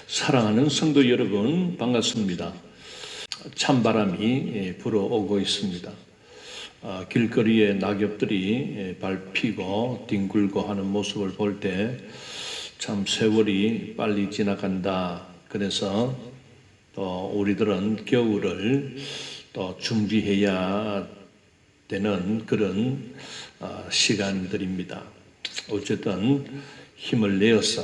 사랑하는 성도 여러분, 반갑습니다. 찬바람이 불어오고 있습니다. 길거리에 낙엽들이 밟히고 뒹굴고 하는 모습을 볼 때 참 세월이 빨리 지나간다. 그래서 또 우리들은 겨울을 또 준비해야 되는 그런 시간들입니다. 어쨌든 힘을 내어서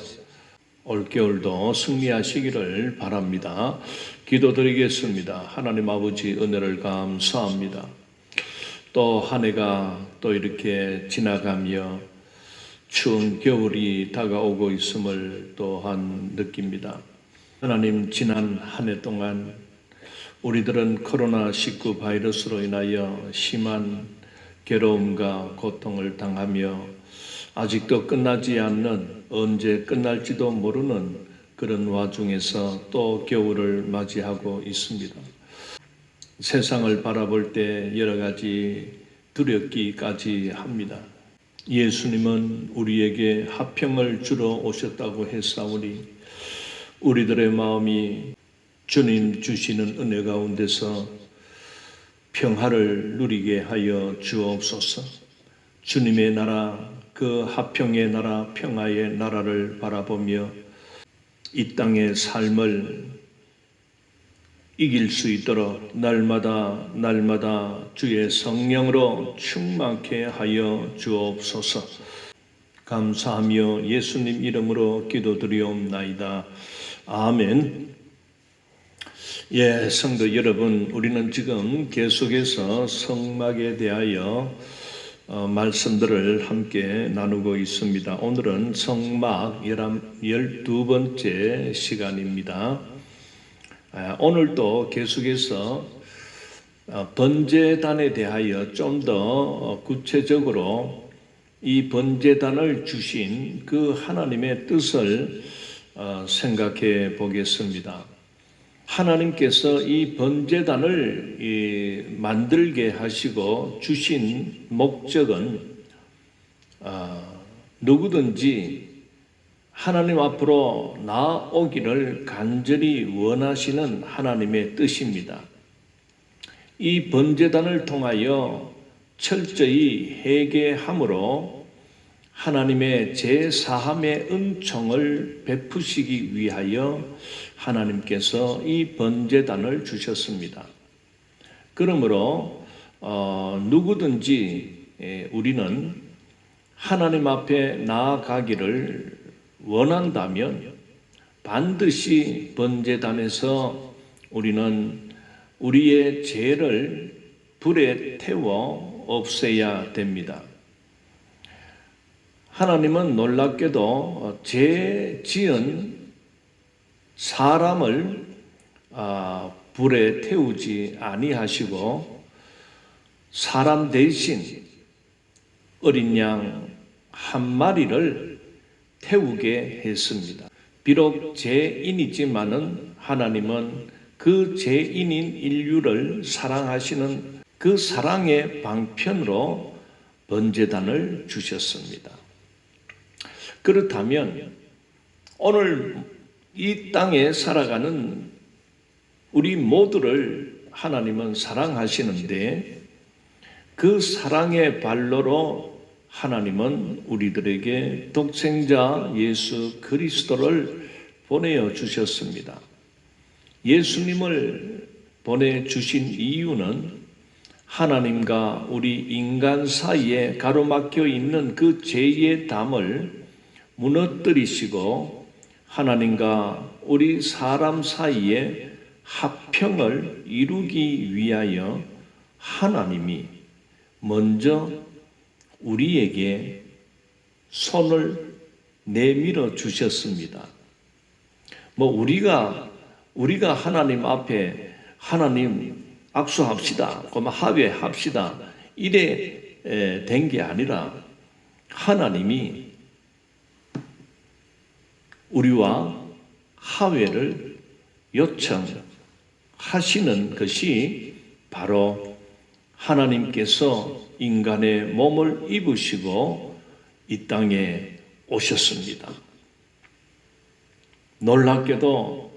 올겨울도 승리하시기를 바랍니다. 기도드리겠습니다. 하나님 아버지, 은혜를 감사합니다. 또 한 해가 또 이렇게 지나가며 추운 겨울이 다가오고 있음을 또한 느낍니다. 하나님, 지난 한 해 동안 우리들은 코로나19 바이러스로 인하여 심한 괴로움과 고통을 당하며 아직도 끝나지 않는, 언제 끝날지도 모르는 그런 와중에서 또 겨울을 맞이하고 있습니다. 세상을 바라볼 때 여러 가지 두렵기까지 합니다. 예수님은 우리에게 화평을 주러 오셨다고 했사오니 우리들의 마음이 주님 주시는 은혜 가운데서 평화를 누리게 하여 주옵소서. 주님의 나라, 그 화평의 나라, 평화의 나라를 바라보며 이 땅의 삶을 이길 수 있도록 날마다 주의 성령으로 충만케 하여 주옵소서. 감사하며 예수님 이름으로 기도드리옵나이다. 아멘. 성도 여러분, 우리는 지금 계속해서 성막에 대하여 말씀들을 함께 나누고 있습니다. 오늘은 성막 12번째 시간입니다. 오늘도 계속해서 번제단에 대하여 좀 더 구체적으로 이 번제단을 주신 그 하나님의 뜻을 생각해 보겠습니다. 하나님께서 이 번제단을 만들게 하시고 주신 목적은 누구든지 하나님 앞으로 나아오기를 간절히 원하시는 하나님의 뜻입니다. 이 번제단을 통하여 철저히 회개함으로 하나님의 제사함의 은총을 베푸시기 위하여 하나님께서 이 번제단을 주셨습니다. 그러므로 누구든지 우리는 하나님 앞에 나아가기를 원한다면 반드시 번제단에서 우리는 우리의 죄를 불에 태워 없애야 됩니다. 하나님은 놀랍게도 죄 지은 사람을 불에 태우지 아니하시고 사람 대신 어린 양 한 마리를 태우게 했습니다. 비록 죄인이지만은 하나님은 그 죄인인 인류를 사랑하시는 그 사랑의 방편으로 번제단을 주셨습니다. 그렇다면 오늘 이 땅에 살아가는 우리 모두를 하나님은 사랑하시는데 그 사랑의 발로로 하나님은 우리들에게 독생자 예수 그리스도를 보내어 주셨습니다. 예수님을 보내주신 이유는 하나님과 우리 인간 사이에 가로막혀 있는 그 죄의 담을 무너뜨리시고 하나님과 우리 사람 사이에 화평을 이루기 위하여 하나님이 먼저 우리에게 손을 내밀어 주셨습니다. 우리가 하나님 앞에 하나님 악수합시다, 합의합시다 이래 된 게 아니라 하나님이 우리와 화해를 요청하시는 것이 바로 하나님께서 인간의 몸을 입으시고 이 땅에 오셨습니다. 놀랍게도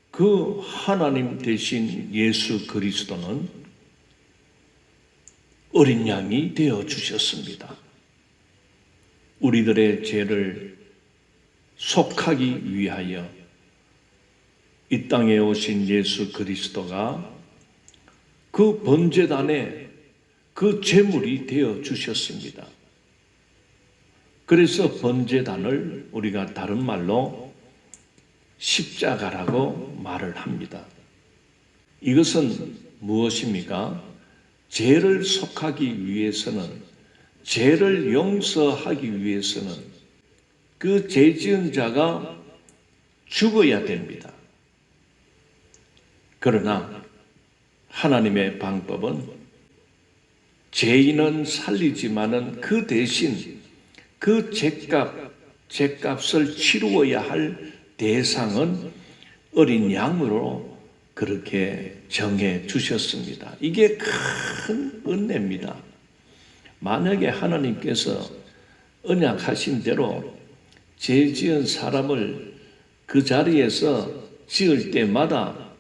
그 하나님 대신 예수 그리스도는 어린 양이 되어 주셨습니다. 우리들의 죄를 속하기 위하여 이 땅에 오신 예수 그리스도가 그 번제단에 그 제물이 되어 주셨습니다. 그래서 번제단을 우리가 다른 말로 십자가라고 말을 합니다. 이것은 무엇입니까? 죄를 속하기 위해서는, 죄를 용서하기 위해서는 그 죄 지은 자가 죽어야 됩니다. 그러나 하나님의 방법은 죄인은 살리지만은 그 대신 그 죄값을 치루어야 할 대상은 어린 양으로 그렇게 정해 주셨습니다. 이게 큰 은혜입니다. 만약에 하나님께서 언약하신 대로 죄 지은 사람을 그 자리에서 지을 때마다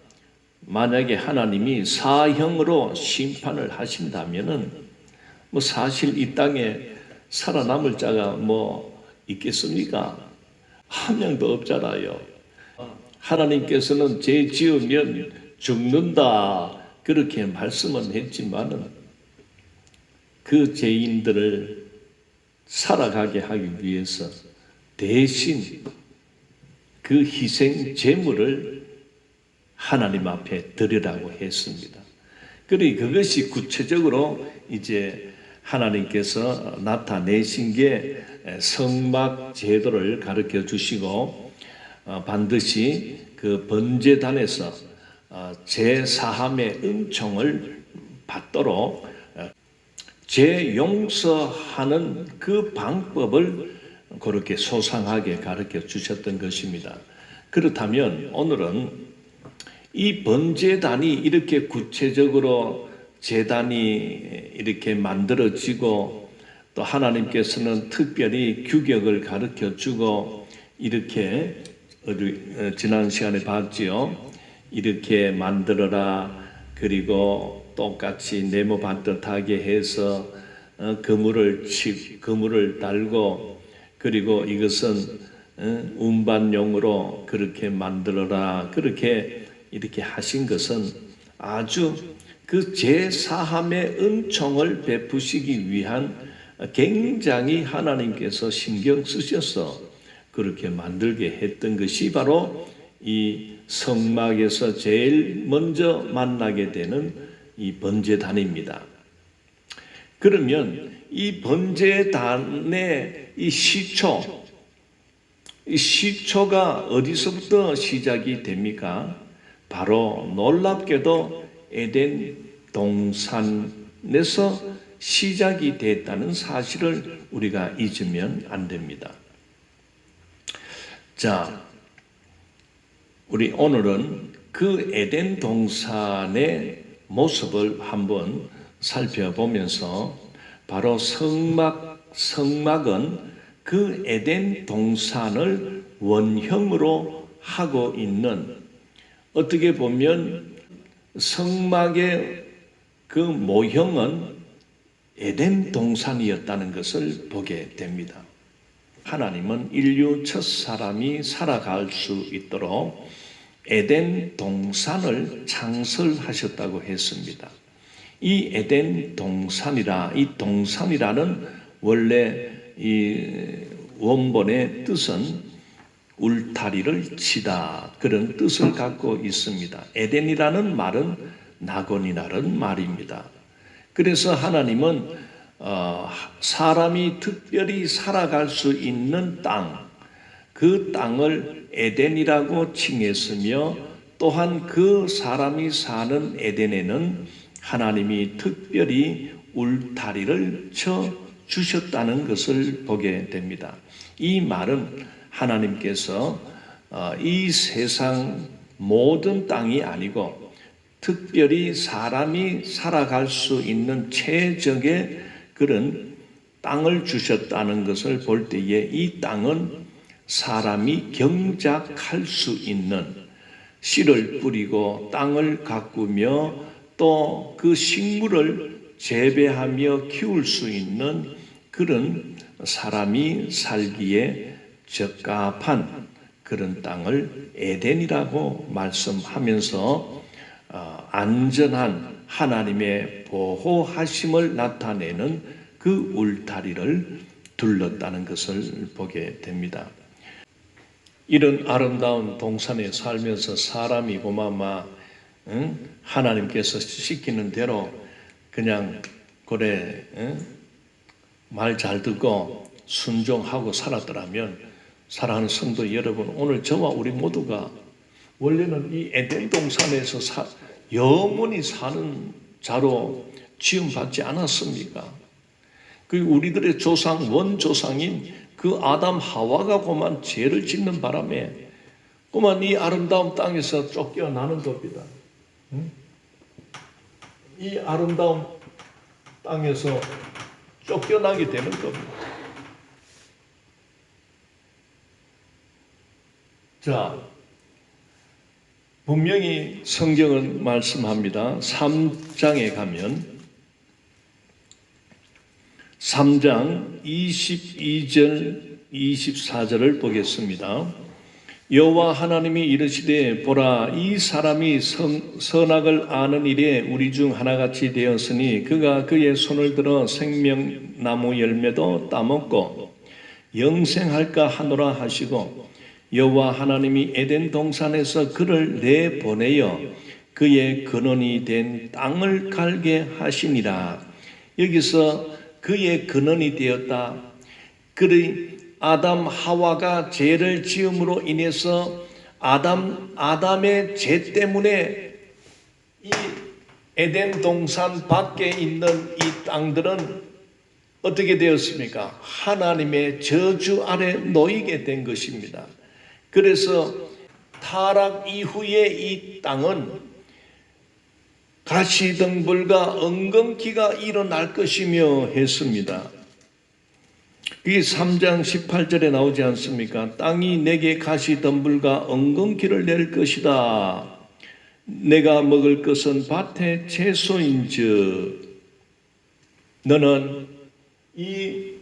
만약에 하나님이 사형으로 심판을 하신다면은 사실 이 땅에 살아남을 자가 있겠습니까? 한 명도 없잖아요. 하나님께서는 죄 지으면 죽는다 그렇게 말씀은 했지만은 그 죄인들을 살아가게 하기 위해서 대신 그 희생 제물을 하나님 앞에 드리라고 했습니다. 그러니 그것이 구체적으로 이제 하나님께서 나타내신 게 성막 제도를 가르쳐 주시고 반드시 그 번제단에서 죄 사함의 은총을 받도록 죄 용서하는 그 방법을 그렇게 소상하게 가르쳐 주셨던 것입니다. 그렇다면 오늘은 이 번제단이 이렇게 구체적으로 제단이 이렇게 만들어지고 또 하나님께서는 특별히 규격을 가르쳐 주고 이렇게 지난 시간에 봤지요. 이렇게 만들어라. 그리고 똑같이 네모 반듯하게 해서 그물을 달고 그리고 이것은 운반용으로 그렇게 만들어라. 그렇게 이렇게 하신 것은 아주 그 제사함의 은총을 베푸시기 위한 굉장히 하나님께서 신경 쓰셔서 그렇게 만들게 했던 것이 바로 이 성막에서 제일 먼저 만나게 되는 이 번제단입니다. 그러면 이 번제단의 이 시초가 어디서부터 시작이 됩니까? 바로 놀랍게도 에덴 동산에서 시작이 됐다는 사실을 우리가 잊으면 안 됩니다. 자, 우리 오늘은 그 에덴 동산의 모습을 한번 살펴보면서 바로 성막은 그 에덴 동산을 원형으로 하고 있는 어떻게 보면 성막의 그 모형은 에덴 동산이었다는 것을 보게 됩니다. 하나님은 인류 첫 사람이 살아갈 수 있도록 에덴 동산을 창설하셨다고 했습니다. 이 에덴 동산이라는 원래 이 원본의 뜻은 울타리를 치다 그런 뜻을 갖고 있습니다. 에덴이라는 말은 낙원이라는 말입니다. 그래서 하나님은 사람이 특별히 살아갈 수 있는 땅, 그 땅을 에덴이라고 칭했으며 또한 그 사람이 사는 에덴에는 하나님이 특별히 울타리를 쳐 주셨다는 것을 보게 됩니다. 이 말은 하나님께서 이 세상 모든 땅이 아니고 특별히 사람이 살아갈 수 있는 최적의 그런 땅을 주셨다는 것을 볼 때에 이 땅은 사람이 경작할 수 있는, 씨를 뿌리고 땅을 가꾸며 또 그 식물을 재배하며 키울 수 있는 그런 사람이 살기에 적합한 그런 땅을 에덴이라고 말씀하면서 안전한 하나님의 보호하심을 나타내는 그 울타리를 둘렀다는 것을 보게 됩니다. 이런 아름다운 동산에 살면서 사람이 고마마 하나님께서 시키는 대로 그냥 그래 말 잘 듣고 순종하고 살았더라면, 사랑하는 성도 여러분, 오늘 저와 우리 모두가 원래는 이 에덴 동산에서 영원히 사는 자로 지음받지 않았습니까? 그 우리들의 조상, 원조상인 그 아담 하와가 그만 죄를 짓는 바람에 그만 이 아름다운 땅에서 쫓겨나는 겁니다. 이 아름다운 땅에서 쫓겨나게 되는 겁니다. 자, 분명히 성경은 말씀합니다. 3장에 가면 3장 22절 24절을 보겠습니다. 여호와 하나님이 이르시되 보라, 이 사람이 선악을 아는 일에 우리 중 하나같이 되었으니 그가 그의 손을 들어 생명나무 열매도 따먹고 영생할까 하노라 하시고, 여호와 하나님이 에덴 동산에서 그를 내보내어 그의 근원이 된 땅을 갈게 하시니라. 여기서 그의 근원이 되었다. 그의 아담 하와가 죄를 지음으로 인해서 아담의 죄 때문에 이 에덴 동산 밖에 있는 이 땅들은 어떻게 되었습니까? 하나님의 저주 아래 놓이게 된 것입니다. 그래서 타락 이후에 이 땅은 가시덤불과 엉겅퀴가 일어날 것이며 했습니다. 이 3장 18절에 나오지 않습니까? 땅이 내게 가시덤불과 엉겅퀴를 낼 것이다. 내가 먹을 것은 밭의 채소인즉, 너는 이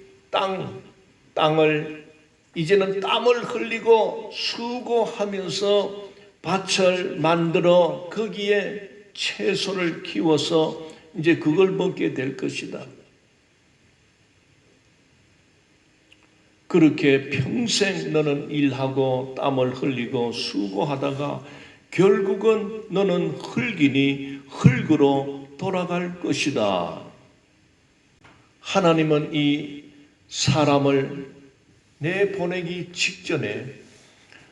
땅을 이제는 땀을 흘리고 수고하면서 밭을 만들어 거기에 채소를 키워서 이제 그걸 먹게 될 것이다. 그렇게 평생 너는 일하고 땀을 흘리고 수고하다가 결국은 너는 흙이니 흙으로 돌아갈 것이다. 하나님은 이 사람을 내보내기 직전에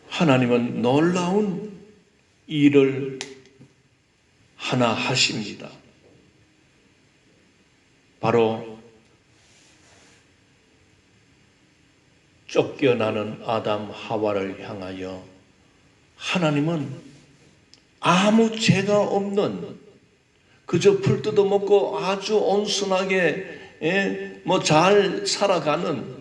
하나님은 놀라운 일을 하나 하십니다. 바로 쫓겨나는 아담 하와를 향하여 하나님은 아무 죄가 없는, 그저 풀 뜯어먹고 아주 온순하게 잘 살아가는,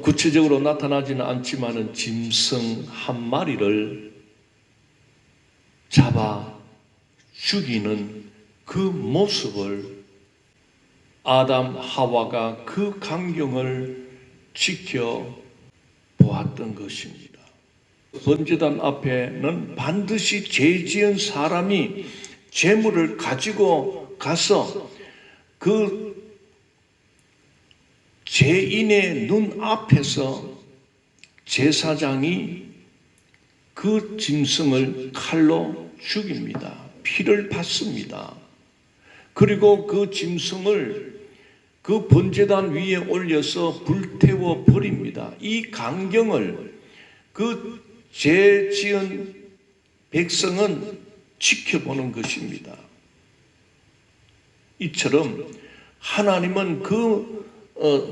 구체적으로 나타나지는 않지만은 짐승 한 마리를 잡아 죽이는 그 모습을 아담 하와가 그 광경을 지켜보았던 것입니다. 번제단 앞에는 반드시 죄 지은 사람이 제물을 가지고 가서 그 죄인의 눈 앞에서 제사장이 그 짐승을 칼로 죽입니다. 피를 받습니다. 그리고 그 짐승을 그 번제단 위에 올려서 불태워 버립니다. 이 광경을 그 죄 지은 백성은 지켜보는 것입니다. 이처럼 하나님은 그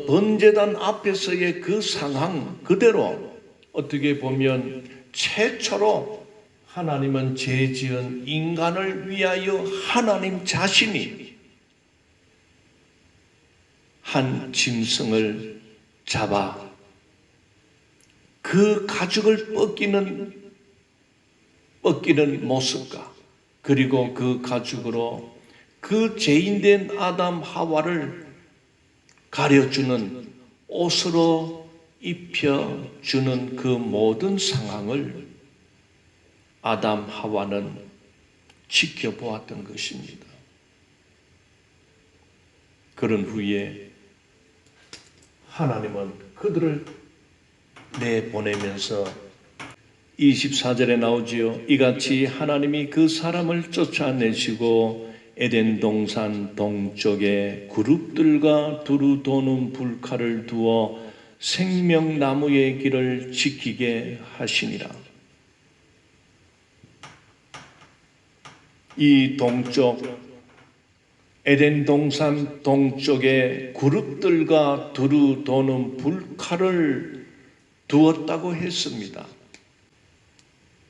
번제단 앞에서의 그 상황 그대로 어떻게 보면 최초로 하나님은 죄 지은 인간을 위하여 하나님 자신이 한 짐승을 잡아 그 가죽을 벗기는 모습과 그리고 그 가죽으로 그 죄인된 아담 하와를 가려주는 옷으로 입혀주는 그 모든 상황을 아담 하와는 지켜보았던 것입니다. 그런 후에 하나님은 그들을 내보내면서 24절에 나오지요. 이같이 하나님이 그 사람을 쫓아내시고 에덴 동산 동쪽에 그룹들과 두루 도는 불칼을 두어 생명나무의 길을 지키게 하시니라. 이 동쪽 에덴 동산 동쪽에 그룹들과 두루 도는 불칼을 두었다고 했습니다.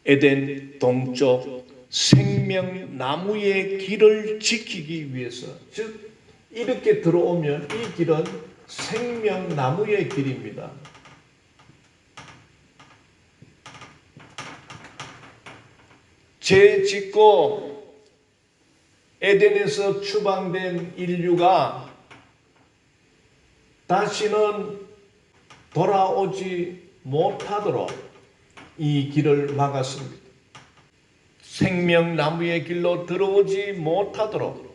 에덴 동쪽 생명나무의 길을 지키기 위해서, 즉 이렇게 들어오면 이 길은 생명나무의 길입니다. 죄 짓고 에덴에서 추방된 인류가 다시는 돌아오지 못하도록 이 길을 막았습니다. 생명나무의 길로 들어오지 못하도록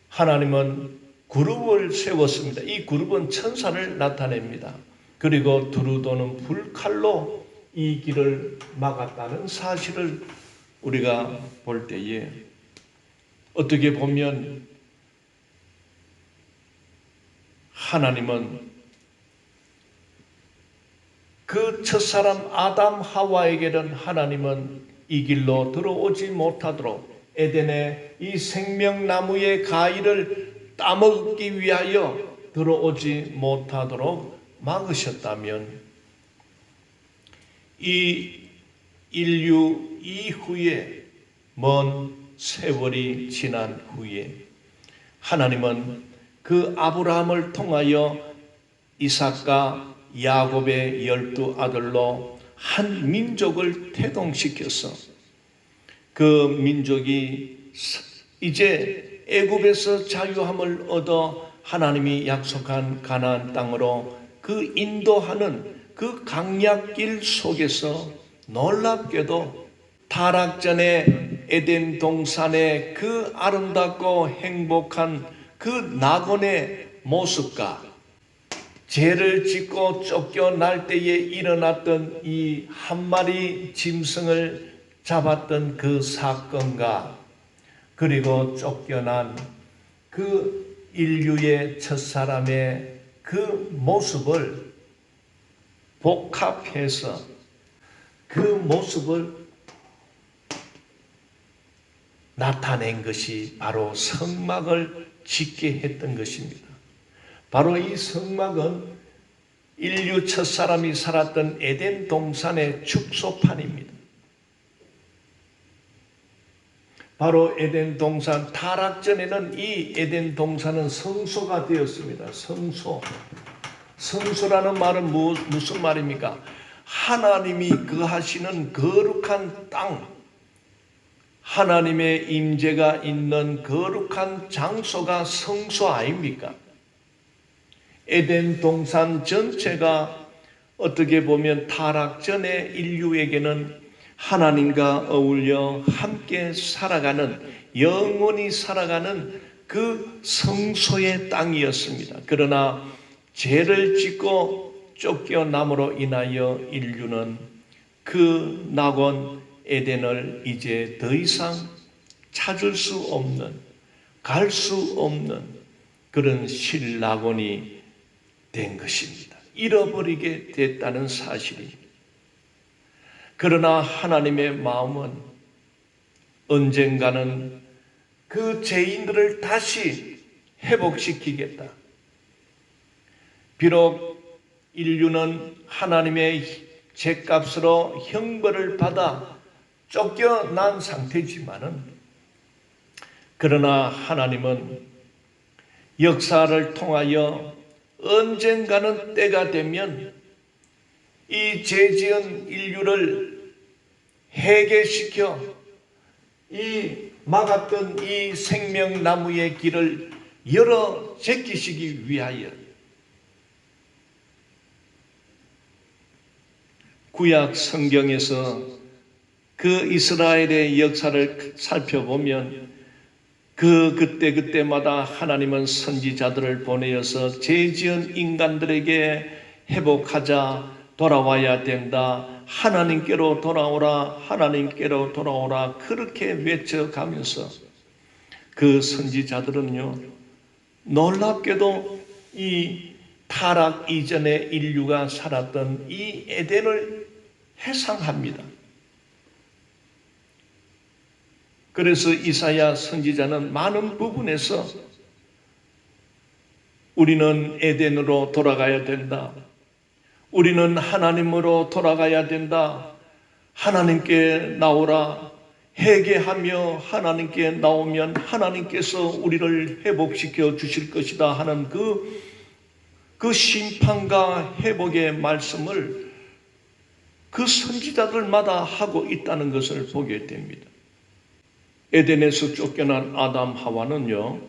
하나님은 그룹을 세웠습니다. 이 그룹은 천사를 나타냅니다. 그리고 두루 도는 불칼로 이 길을 막았다는 사실을 우리가 볼 때에 어떻게 보면 하나님은 그 첫사람 아담 하와에게는 하나님은 이 길로 들어오지 못하도록 에덴의 이 생명나무의 가위를 따먹기 위하여 들어오지 못하도록 막으셨다면 이 인류 이후에 먼 세월이 지난 후에 하나님은 그 아브라함을 통하여 이삭과 야곱의 12 아들로 한 민족을 태동시켜서 그 민족이 이제 애굽에서 자유함을 얻어 하나님이 약속한 가나안 땅으로 그 인도하는 그 강약길 속에서 놀랍게도 타락전에 에덴 동산의 그 아름답고 행복한 그 낙원의 모습과 죄를 짓고 쫓겨날 때에 일어났던 이 한 마리 짐승을 잡았던 그 사건과 그리고 쫓겨난 그 인류의 첫사람의 그 모습을 복합해서 그 모습을 나타낸 것이 바로 성막을 짓게 했던 것입니다. 바로 이 성막은 인류 첫사람이 살았던 에덴 동산의 축소판입니다. 바로 에덴 동산 타락 전에는 이 에덴 동산은 성소가 되었습니다. 성소라는 말은 무슨 말입니까? 하나님이 거하시는 거룩한 땅, 하나님의 임재가 있는 거룩한 장소가 성소 아닙니까? 에덴 동산 전체가 어떻게 보면 타락 전에 인류에게는 하나님과 어울려 함께 살아가는, 영원히 살아가는 그 성소의 땅이었습니다. 그러나 죄를 짓고 쫓겨남으로 인하여 인류는 그 낙원 에덴을 이제 더 이상 찾을 수 없는, 갈 수 없는 그런 실낙원이 된 것입니다. 잃어버리게 됐다는 사실입니다. 그러나 하나님의 마음은 언젠가는 그 죄인들을 다시 회복시키겠다. 비록 인류는 하나님의 죄값으로 형벌을 받아 쫓겨난 상태지만은, 그러나 하나님은 역사를 통하여 언젠가는 때가 되면 이 죄지은 인류를 해결시켜 이 막았던 이 생명나무의 길을 열어 제끼시기 위하여 구약 성경에서 그 이스라엘의 역사를 살펴보면 그때마다 하나님은 선지자들을 보내어서 죄지은 인간들에게 회복하자, 돌아와야 된다, 하나님께로 돌아오라, 하나님께로 돌아오라 그렇게 외쳐가면서 그 선지자들은요, 놀랍게도 이 타락 이전의 인류가 살았던 이 에덴을 회상합니다. 그래서 이사야 선지자는 많은 부분에서 우리는 에덴으로 돌아가야 된다. 우리는 하나님으로 돌아가야 된다. 하나님께 나오라. 회개하며 하나님께 나오면 하나님께서 우리를 회복시켜 주실 것이다 하는 그 심판과 회복의 말씀을 그 선지자들마다 하고 있다는 것을 보게 됩니다. 에덴에서 쫓겨난 아담 하와는요,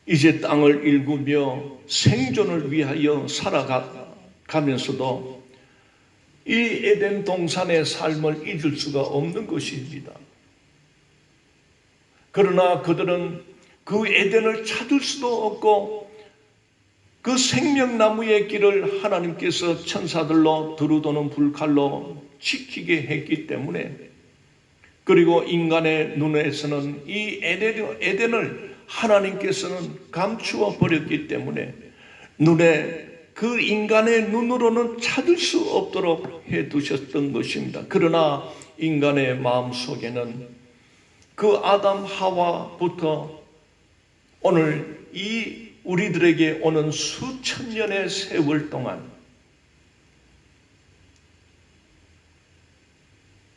이제 땅을 일구며 생존을 위하여 살아가면서도 이 에덴 동산의 삶을 잊을 수가 없는 것입니다. 그러나 그들은 그 에덴을 찾을 수도 없고 그 생명나무의 길을 하나님께서 천사들로 두루도는 불칼로 지키게 했기 때문에, 그리고 인간의 눈에서는 이 에덴을 하나님께서는 감추어 버렸기 때문에 그 인간의 눈으로는 찾을 수 없도록 해두셨던 것입니다. 그러나 인간의 마음속에는 그 아담 하와부터 오늘 이 우리들에게 오는 수천 년의 세월 동안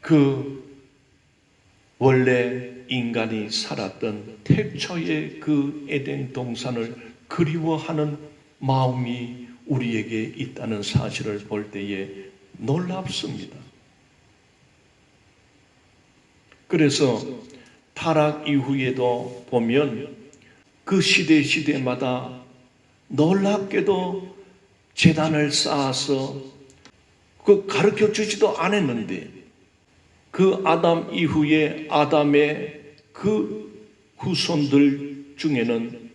그 원래 인간이 살았던 태초의 그 에덴 동산을 그리워하는 마음이 우리에게 있다는 사실을 볼 때에 놀랍습니다. 그래서 타락 이후에도 보면 그 시대마다 놀랍게도 제단을 쌓아서 그 가르쳐 주지도 않았는데, 그 아담 이후에 아담의 그 후손들 중에는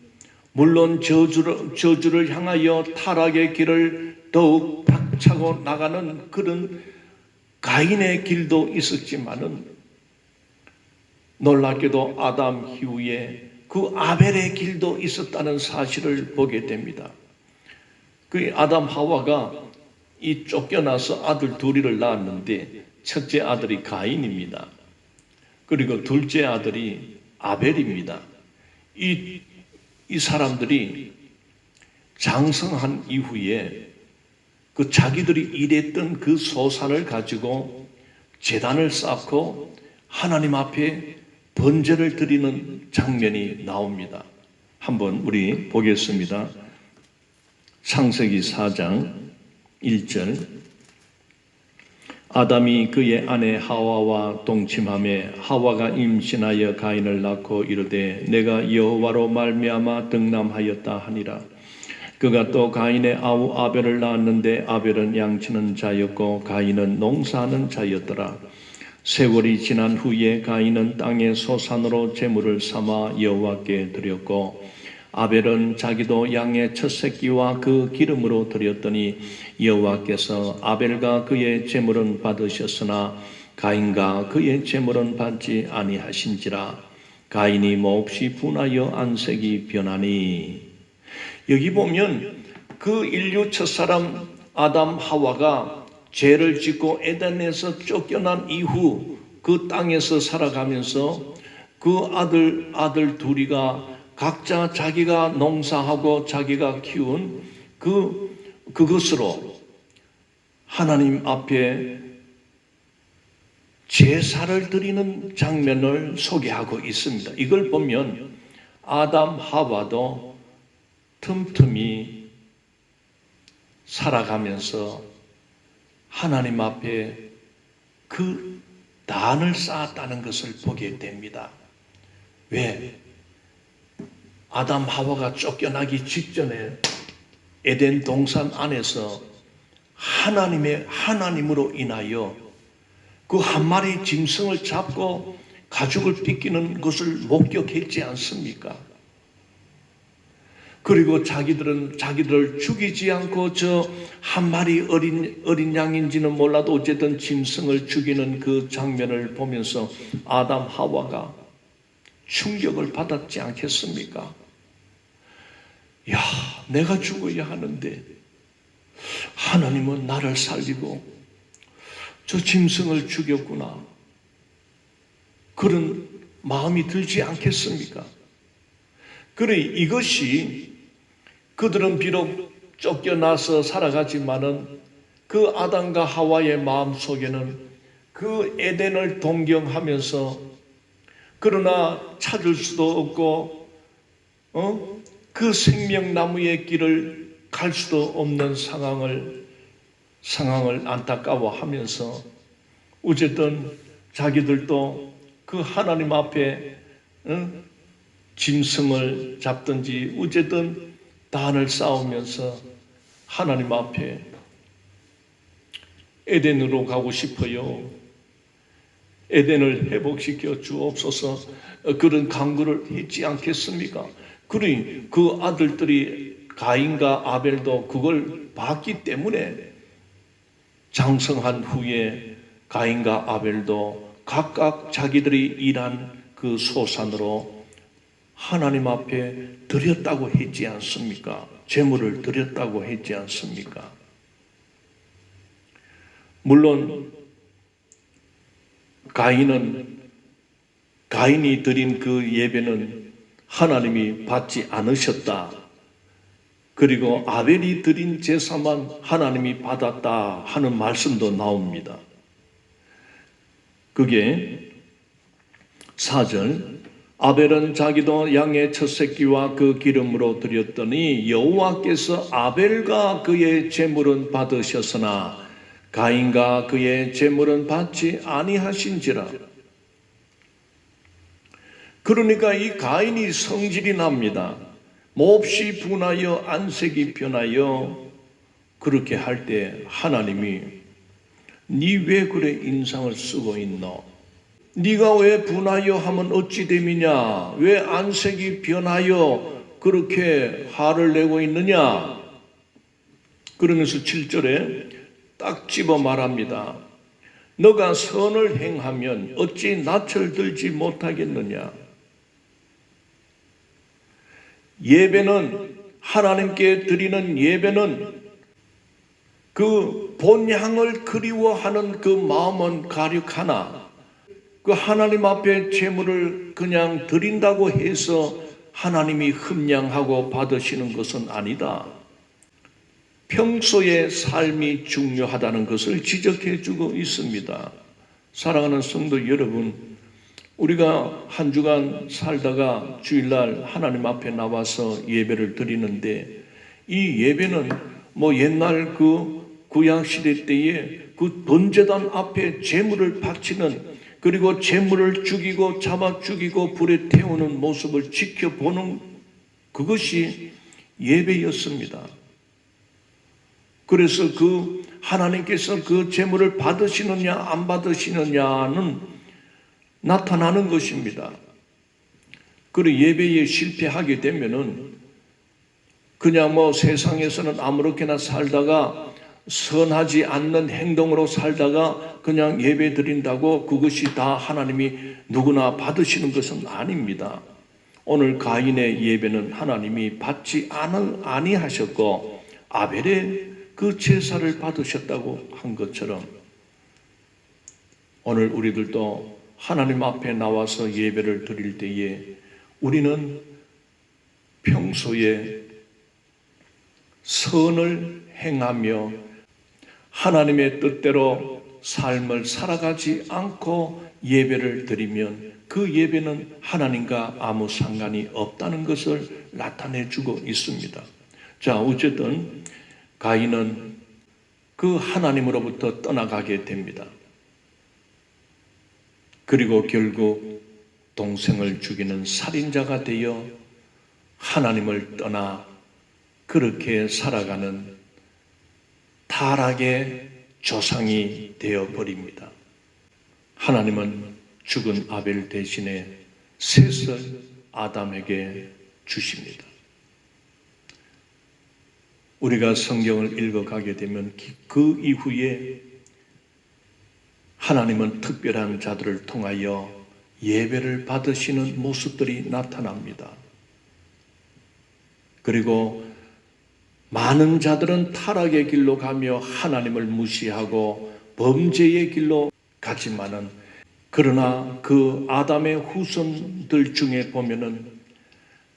물론 저주를 향하여 타락의 길을 더욱 박차고 나가는 그런 가인의 길도 있었지만은, 놀랍게도 아담 이후에 그 아벨의 길도 있었다는 사실을 보게 됩니다. 그 아담 하와가 이 쫓겨나서 아들 둘이를 낳았는데, 첫째 아들이 가인입니다. 그리고 둘째 아들이 아벨입니다. 이 사람들이 장성한 이후에 그 자기들이 일했던 그 소산을 가지고 제단을 쌓고 하나님 앞에 번제를 드리는 장면이 나옵니다. 한번 우리 보겠습니다. 창세기 4장 1절. 아담이 그의 아내 하와와 동침하매 하와가 임신하여 가인을 낳고 이르되 내가 여호와로 말미암아 득남하였다 하니라. 그가 또 가인의 아우 아벨을 낳았는데 아벨은 양치는 자였고 가인은 농사하는 자였더라. 세월이 지난 후에 가인은 땅의 소산으로 제물을 삼아 여호와께 드렸고 아벨은 자기도 양의 첫 새끼와 그 기름으로 드렸더니 여호와께서 아벨과 그의 제물은 받으셨으나 가인과 그의 제물은 받지 아니하신지라. 가인이 몹시 분하여 안색이 변하니. 여기 보면 그 인류 첫사람 아담 하와가 죄를 짓고 에덴에서 쫓겨난 이후 그 땅에서 살아가면서 그 아들 둘이가 각자 자기가 농사하고 자기가 키운 그것으로 하나님 앞에 제사를 드리는 장면을 소개하고 있습니다. 이걸 보면 아담 하와도 틈틈이 살아가면서 하나님 앞에 그 단을 쌓았다는 것을 보게 됩니다. 왜? 아담 하와가 쫓겨나기 직전에 에덴 동산 안에서 하나님으로 인하여 그 한 마리 짐승을 잡고 가죽을 빗기는 것을 목격했지 않습니까? 그리고 자기들을 죽이지 않고 저 한 마리 어린 양인지는 몰라도 어쨌든 짐승을 죽이는 그 장면을 보면서 아담 하와가 충격을 받았지 않겠습니까? 야, 내가 죽어야 하는데 하나님은 나를 살리고 저 짐승을 죽였구나. 그런 마음이 들지 않겠습니까? 그래, 이것이 그들은 비록 쫓겨나서 살아가지만은 그 아담과 하와의 마음 속에는 그 에덴을 동경하면서 그러나 찾을 수도 없고 그 생명나무의 길을 갈 수도 없는 상황을 안타까워하면서 어쨌든 자기들도 그 하나님 앞에 짐승을 잡든지 어쨌든 단을 쌓으면서 하나님 앞에 에덴으로 가고 싶어요. 에덴을 회복시켜 주옵소서. 그런 간구를 했지 않겠습니까? 그러니 그 아들들이 가인과 아벨도 그걸 봤기 때문에 장성한 후에 가인과 아벨도 각각 자기들이 일한 그 소산으로 하나님 앞에 드렸다고 했지 않습니까? 제물을 드렸다고 했지 않습니까? 물론 가인이 드린 그 예배는 하나님이 받지 않으셨다. 그리고 아벨이 드린 제사만 하나님이 받았다 하는 말씀도 나옵니다. 그게 4절, 아벨은 자기도 양의 첫 새끼와 그 기름으로 드렸더니 여호와께서 아벨과 그의 제물은 받으셨으나 가인과 그의 제물은 받지 아니하신지라. 그러니까 이 가인이 성질이 납니다. 몹시 분하여 안색이 변하여 그렇게 할 때 하나님이 니 왜 그래 인상을 쓰고 있노? 네가 왜 분하여 하면 어찌 됨이냐? 왜 안색이 변하여 그렇게 화를 내고 있느냐? 그러면서 7절에 딱 집어 말합니다. 너가 선을 행하면 어찌 낯을 들지 못하겠느냐? 예배는, 하나님께 드리는 예배는 그 본향을 그리워하는 그 마음은 가력하나 그 하나님 앞에 제물을 그냥 드린다고 해서 하나님이 흠량하고 받으시는 것은 아니다. 평소의 삶이 중요하다는 것을 지적해 주고 있습니다. 사랑하는 성도 여러분, 우리가 한 주간 살다가 주일날 하나님 앞에 나와서 예배를 드리는데 이 예배는 뭐 옛날 그 구약시대 때에 그 번제단 앞에 제물을 바치는 그리고 제물을 죽이고 잡아 죽이고 불에 태우는 모습을 지켜보는 그것이 예배였습니다. 그래서 그 하나님께서 그 제물을 받으시느냐 안 받으시느냐는 나타나는 것입니다. 그리고 예배에 실패하게 되면은 그냥 뭐 세상에서는 아무렇게나 살다가 선하지 않는 행동으로 살다가 그냥 예배 드린다고 그것이 다 하나님이 누구나 받으시는 것은 아닙니다. 오늘 가인의 예배는 하나님이 받지 아니하셨고 아벨의 그 제사를 받으셨다고 한 것처럼 오늘 우리들도 하나님 앞에 나와서 예배를 드릴 때에 우리는 평소에 선을 행하며 하나님의 뜻대로 삶을 살아가지 않고 예배를 드리면 그 예배는 하나님과 아무 상관이 없다는 것을 나타내 주고 있습니다. 자, 어쨌든 가인은 그 하나님으로부터 떠나가게 됩니다. 그리고 결국 동생을 죽이는 살인자가 되어 하나님을 떠나 그렇게 살아가는 타락의 조상이 되어버립니다. 하나님은 죽은 아벨 대신에 셋을 아담에게 주십니다. 우리가 성경을 읽어가게 되면 그 이후에 하나님은 특별한 자들을 통하여 예배를 받으시는 모습들이 나타납니다. 그리고 많은 자들은 타락의 길로 가며 하나님을 무시하고 범죄의 길로 가지만은, 그러나 그 아담의 후손들 중에 보면은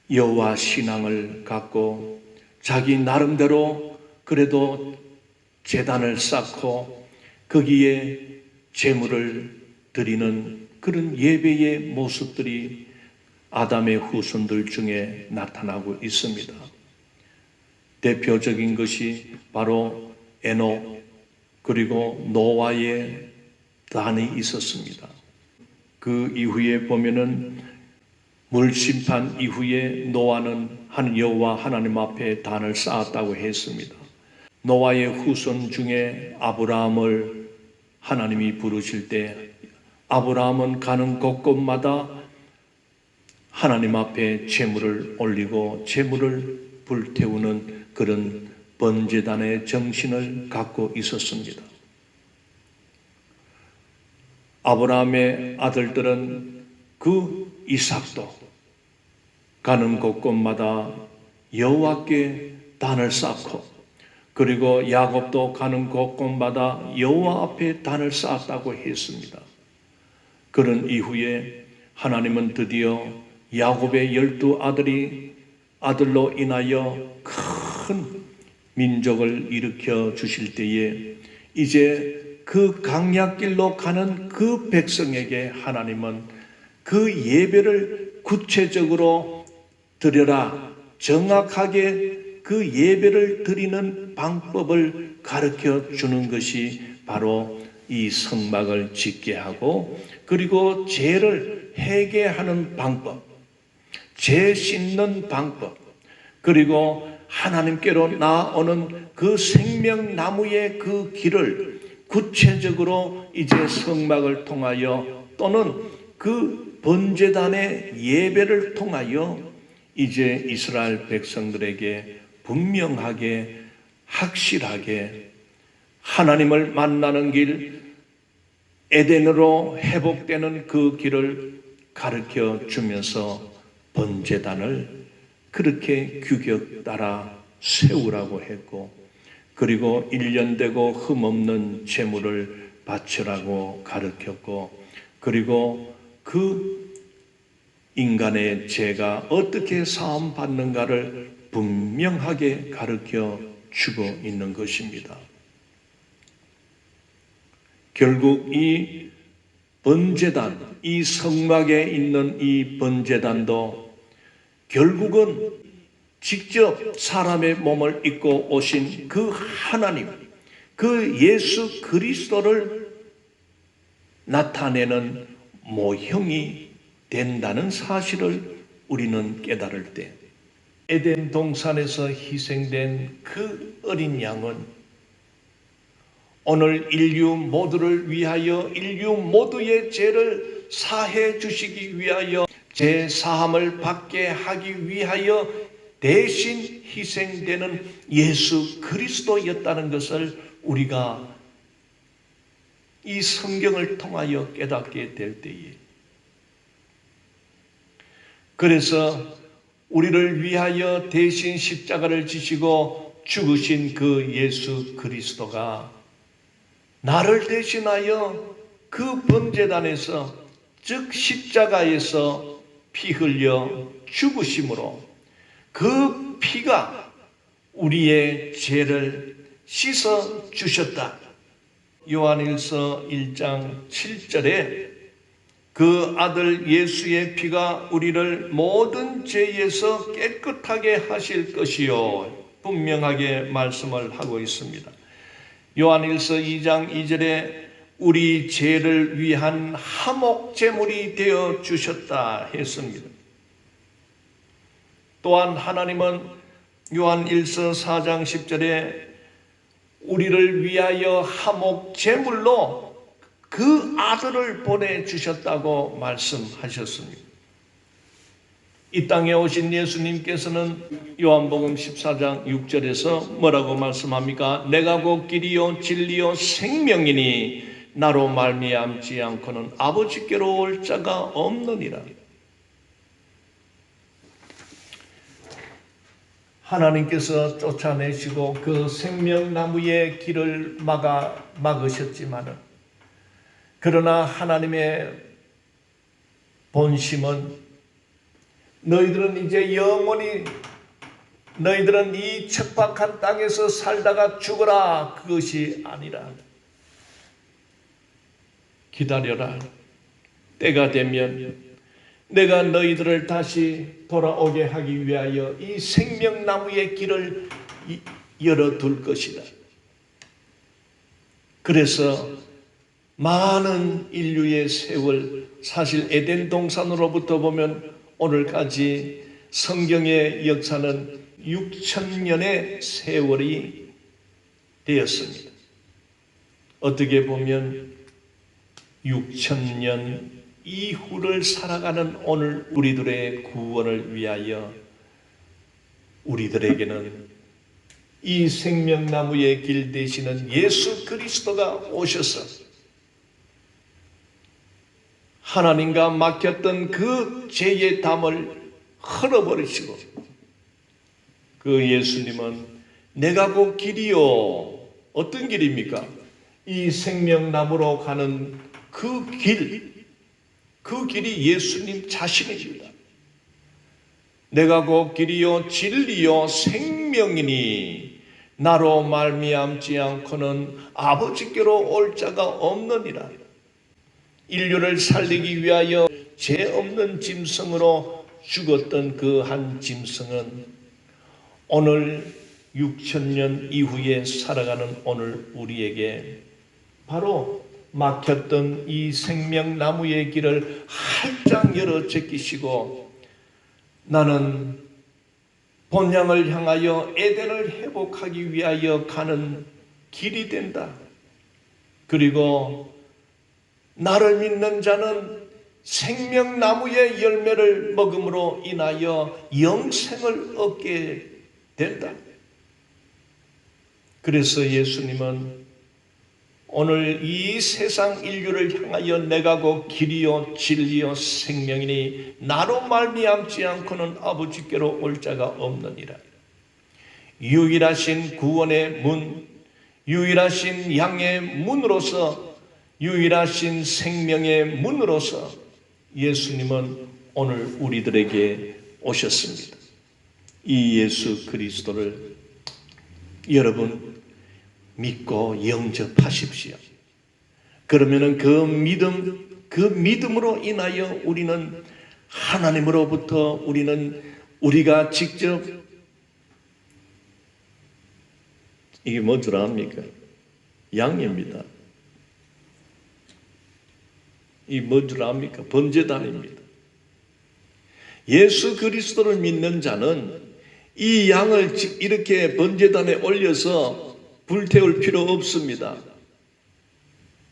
여호와 신앙을 갖고 자기 나름대로 그래도 제단을 쌓고 거기에 제물을 드리는 그런 예배의 모습들이 아담의 후손들 중에 나타나고 있습니다. 대표적인 것이 바로 에녹 그리고 노아의 단이 있었습니다. 그 이후에 보면은 물심판 이후에 노아는 여호와 하나님 앞에 단을 쌓았다고 했습니다. 노아의 후손 중에 아브라함을 하나님이 부르실 때 아브라함은 가는 곳곳마다 하나님 앞에 제물을 올리고 제물을 불태우는 그런 번제단의 정신을 갖고 있었습니다. 아브라함의 아들들은 그 이삭도 가는 곳곳마다 여호와께 단을 쌓고, 그리고 야곱도 가는 곳곳마다 여호와 앞에 단을 쌓았다고 했습니다. 그런 이후에 하나님은 드디어 야곱의 12 아들로 인하여 큰 민족을 일으켜 주실 때에 이제 그 강약길로 가는 그 백성에게 하나님은 그 예배를 구체적으로 드려라, 정확하게 그 예배를 드리는 방법을 가르쳐 주는 것이 바로 이 성막을 짓게 하고, 그리고 죄를 회개하는 방법, 죄 씻는 방법, 그리고 하나님께로 나아오는 그 생명나무의 그 길을 구체적으로 이제 성막을 통하여 또는 그 번제단의 예배를 통하여 이제 이스라엘 백성들에게 분명하게 확실하게 하나님을 만나는 길, 에덴으로 회복되는 그 길을 가르쳐 주면서 번제단을 그렇게 규격 따라 세우라고 했고, 그리고 1년 되고 흠없는 제물을 바치라고 가르쳤고, 그리고 그 인간의 죄가 어떻게 사함 받는가를 분명하게 가르쳐 주고 있는 것입니다. 결국 이 번제단, 이 성막에 있는 이 번제단도 결국은 직접 사람의 몸을 입고 오신 그 하나님, 그 예수 그리스도를 나타내는 모형이 된다는 사실을 우리는 깨달을 때, 에덴 동산에서 희생된 그 어린 양은 오늘 인류 모두를 위하여 인류 모두의 죄를 사해 주시기 위하여 죄 사함을 받게 하기 위하여 대신 희생되는 예수 그리스도였다는 것을 우리가 이 성경을 통하여 깨닫게 될 때에, 그래서 우리를 위하여 대신 십자가를 지시고 죽으신 그 예수 그리스도가 나를 대신하여 그 번제단에서, 즉 십자가에서 피 흘려 죽으심으로 그 피가 우리의 죄를 씻어 주셨다. 요한일서 1장 7절에 그 아들 예수의 피가 우리를 모든 죄에서 깨끗하게 하실 것이요 분명하게 말씀을 하고 있습니다. 요한일서 2장 2절에 우리 죄를 위한 화목 제물이 되어 주셨다 했습니다. 또한 하나님은 요한일서 4장 10절에 우리를 위하여 화목 제물로 그 아들을 보내주셨다고 말씀하셨습니다. 이 땅에 오신 예수님께서는 요한복음 14장 6절에서 뭐라고 말씀합니까? 내가 곧 길이요 진리요 생명이니 나로 말미암지 않고는 아버지께로 올 자가 없느니라. 하나님께서 쫓아내시고 그 생명나무의 길을 막으셨지만은, 그러나 하나님의 본심은 너희들은 이제 영원히 너희들은 이 척박한 땅에서 살다가 죽어라, 그것이 아니라 기다려라. 때가 되면 내가 너희들을 다시 돌아오게 하기 위하여 이 생명나무의 길을 열어둘 것이다. 그래서 많은 인류의 세월, 사실 에덴 동산으로부터 보면 오늘까지 성경의 역사는 6,000년의 세월이 되었습니다. 어떻게 보면 6,000년 이후를 살아가는 오늘 우리들의 구원을 위하여 우리들에게는 이 생명나무의 길 되시는 예수 그리스도가 오셔서 하나님과 막혔던 그 죄의 담을 흘러버리시고, 그 예수님은 내가 곧 길이요, 어떤 길입니까? 이 생명나무로 가는 그 길이 예수님 자신입니다. 내가 곧 길이요 진리요 생명이니 나로 말미암지 않고는 아버지께로 올 자가 없느니라. 인류를 살리기 위하여 죄 없는 짐승으로 죽었던 그 한 짐승은 오늘 6,000년 이후에 살아가는 오늘 우리에게 바로 막혔던 이 생명나무의 길을 활짝 열어 제끼시고, 나는 본향을 향하여 에덴을 회복하기 위하여 가는 길이 된다. 그리고 나를 믿는 자는 생명나무의 열매를 먹음으로 인하여 영생을 얻게 된다. 그래서 예수님은 오늘 이 세상 인류를 향하여 내가 곧 길이요 진리요 생명이니 나로 말미암지 않고는 아버지께로 올 자가 없느니라. 유일하신 구원의 문, 유일하신 양의 문으로서, 유일하신 생명의 문으로서 예수님은 오늘 우리들에게 오셨습니다. 이 예수 그리스도를 여러분 믿고 영접하십시오. 그러면은 그 믿음으로 인하여 우리는 하나님으로부터 우리가 직접, 이게 뭔 줄 압니까? 양입니다. 이 뭔 줄 압니까? 번제단입니다. 예수 그리스도를 믿는 자는 이 양을 이렇게 번제단에 올려서 불태울 필요 없습니다.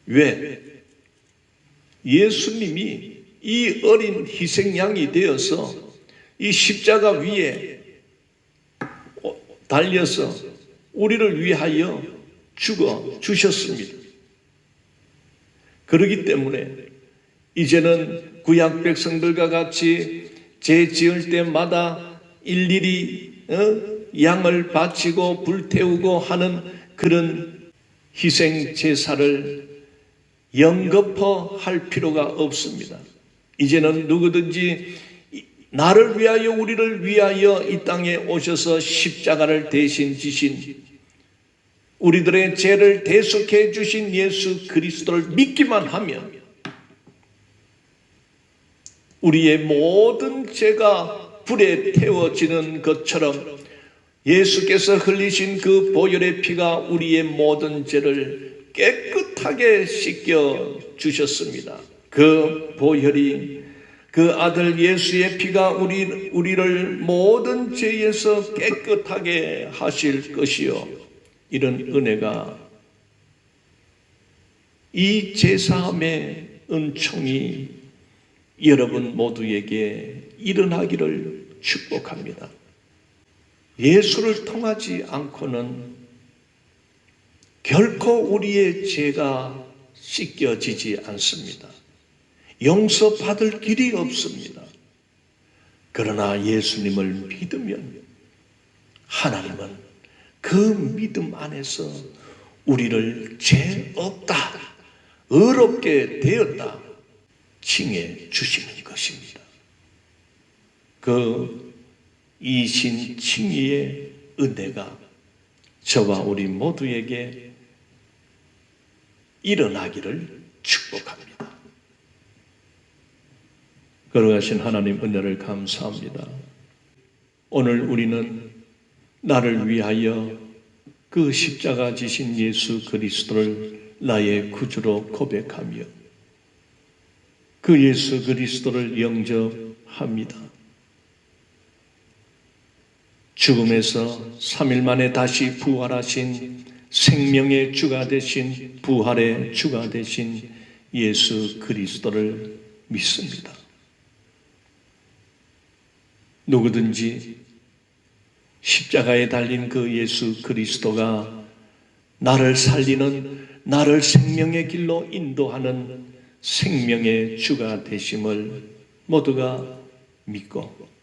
왜? 예수님이 이 어린 희생양이 되어서 이 십자가 위에 달려서 우리를 위하여 죽어 주셨습니다. 그렇기 때문에 이제는 구약 백성들과 같이 죄 지을 때마다 일일이 양을 바치고 불태우고 하는 그런 희생 제사를 영거포할 필요가 없습니다. 이제는 누구든지 나를 위하여 우리를 위하여 이 땅에 오셔서 십자가를 대신 지신, 우리들의 죄를 대속해 주신 예수 그리스도를 믿기만 하면 우리의 모든 죄가 불에 태워지는 것처럼 예수께서 흘리신 그 보혈의 피가 우리의 모든 죄를 깨끗하게 씻겨 주셨습니다. 그 보혈이, 그 아들 예수의 피가 우리를 모든 죄에서 깨끗하게 하실 것이요, 이런 은혜가, 이 제사함의 은총이 여러분 모두에게 일어나기를 축복합니다. 예수를 통하지 않고는 결코 우리의 죄가 씻겨지지 않습니다. 용서받을 길이 없습니다. 그러나 예수님을 믿으면 하나님은 그 믿음 안에서 우리를 죄 없다, 의롭게 되었다 칭해 주시는 것입니다. 그 이신 칭의의 은혜가 저와 우리 모두에게 일어나기를 축복합니다. 걸어가신 하나님 은혜를 감사합니다. 오늘 우리는 나를 위하여 그 십자가 지신 예수 그리스도를 나의 구주로 고백하며 그 예수 그리스도를 영접합니다. 죽음에서 3일 만에 다시 부활하신 생명의 주가 되신, 부활의 주가 되신 예수 그리스도를 믿습니다. 누구든지 십자가에 달린 그 예수 그리스도가 나를 살리는, 나를 생명의 길로 인도하는 생명의 주가 되심을 모두가 믿고,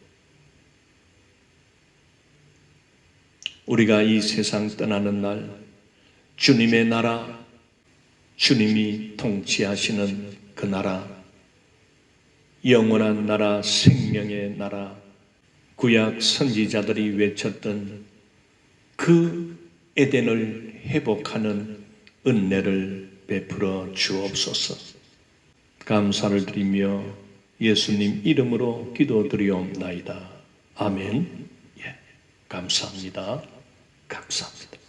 우리가 이 세상 떠나는 날 주님의 나라, 주님이 통치하시는 그 나라, 영원한 나라, 생명의 나라, 구약 선지자들이 외쳤던 그 에덴을 회복하는 은혜를 베풀어 주옵소서. 감사를 드리며 예수님 이름으로 기도드리옵나이다. 아멘. 예, 감사합니다. 감사합니다.